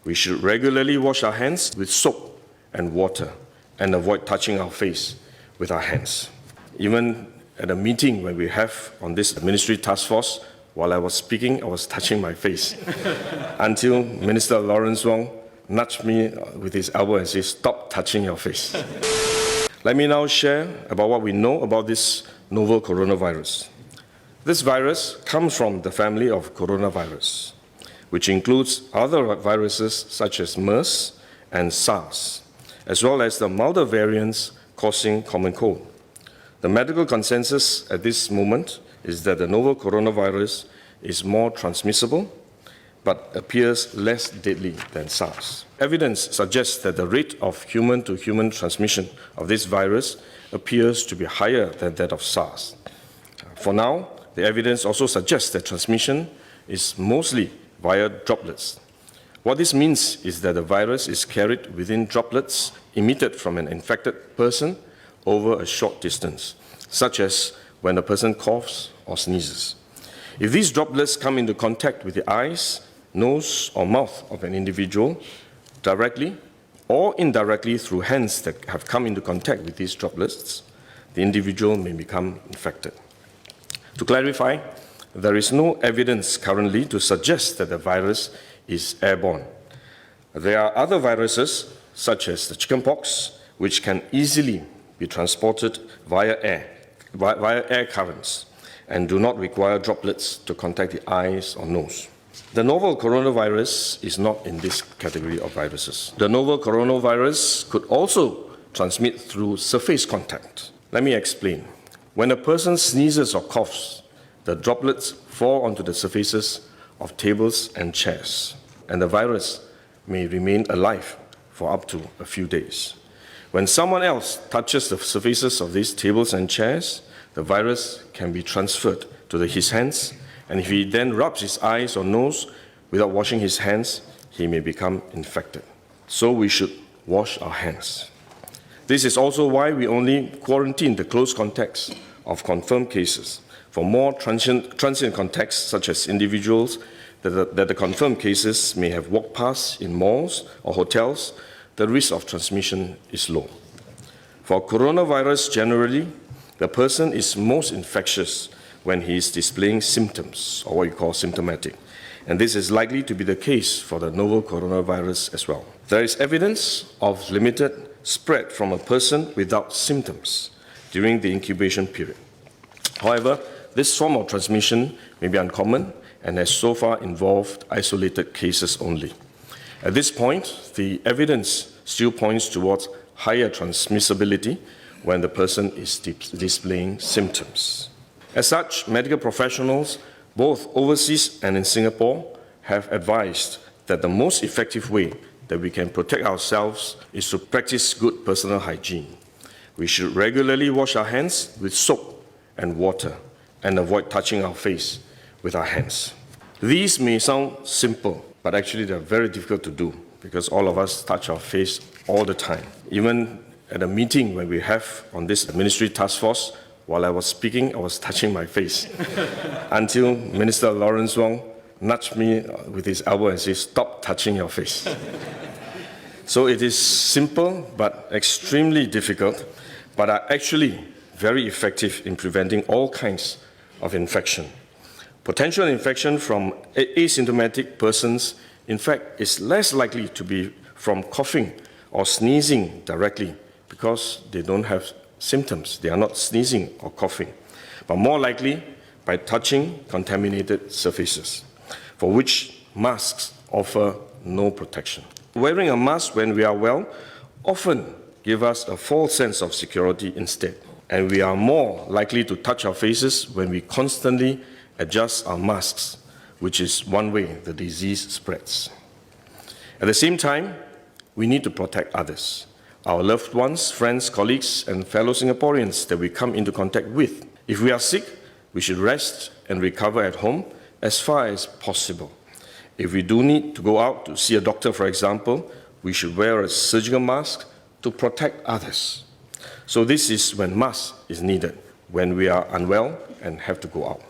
We should regularly wash our hands with soap and water and avoid touching our face with our hands. Even at a meeting when we have on this ministry task force, while I was speaking, I was touching my face until Minister Lawrence Wong nudged me with his elbow and said, "Stop touching your face." Let me now share about what we know about this novel coronavirus. This virus comes from the family of coronavirus, which includes other viruses such as MERS and SARS, as well as the milder variants causing common cold. The medical consensus at this moment is that the novel coronavirus is more transmissible but appears less deadly than SARS. Evidence suggests that the rate of human-to-human transmission of this virus appears to be higher than that of SARS. For now, the evidence also suggests that transmission is mostly via droplets. What this means is that the virus is carried within droplets emitted from an infected person over a short distance, such as when a person coughs or sneezes. If these droplets come into contact with the eyes, nose, or mouth of an individual, directly or indirectly through hands that have come into contact with these droplets, the individual may become infected. To clarify, there is no evidence currently to suggest that the virus is airborne. There are other viruses, such as the chickenpox, which can easily be transported via air currents and do not require droplets to contact the eyes or nose. The novel coronavirus is not in this category of viruses. The novel coronavirus could also transmit through surface contact. Let me explain. When a person sneezes or coughs, the droplets fall onto the surfaces of tables and chairs, and the virus may remain alive for up to a few days. When someone else touches the surfaces of these tables and chairs, the virus can be transferred to his hands, and if he then rubs his eyes or nose without washing his hands, he may become infected. So we should wash our hands. This is also why we only quarantine the close contacts of confirmed cases. For more transient contacts, such as individuals that the confirmed cases may have walked past in malls or hotels, the risk of transmission is low. For coronavirus generally, the person is most infectious when he is displaying symptoms, or what you call symptomatic. And this is likely to be the case for the novel coronavirus as well. There is evidence of limited spread from a person without symptoms during the incubation period. However, this form of transmission may be uncommon and has so far involved isolated cases only. At this point, the evidence still points towards higher transmissibility when the person is displaying symptoms. As such, medical professionals, both overseas and in Singapore, have advised that the most effective way that we can protect ourselves is to practice good personal hygiene. We should regularly wash our hands with soap and water and avoid touching our face with our hands. These may sound simple, but actually they're very difficult to do because all of us touch our face all the time. Even at a meeting when we have on this ministry task force, while I was speaking, I was touching my face until Minister Lawrence Wong nudged me with his elbow and said, "Stop touching your face." So it is simple but extremely difficult, but are actually very effective in preventing all kinds of infection. Potential infection from asymptomatic persons, in fact, is less likely to be from coughing or sneezing directly because they don't have symptoms. They are not sneezing or coughing, but more likely by touching contaminated surfaces, for which masks offer no protection. Wearing a mask when we are well often gives us a false sense of security instead, and we are more likely to touch our faces when we constantly adjust our masks, which is one way the disease spreads. At the same time, we need to protect others, our loved ones, friends, colleagues, and fellow Singaporeans that we come into contact with. If we are sick, we should rest and recover at home as far as possible. If we do need to go out to see a doctor, for example, we should wear a surgical mask to protect others. So this is when mask is needed, when we are unwell and have to go out.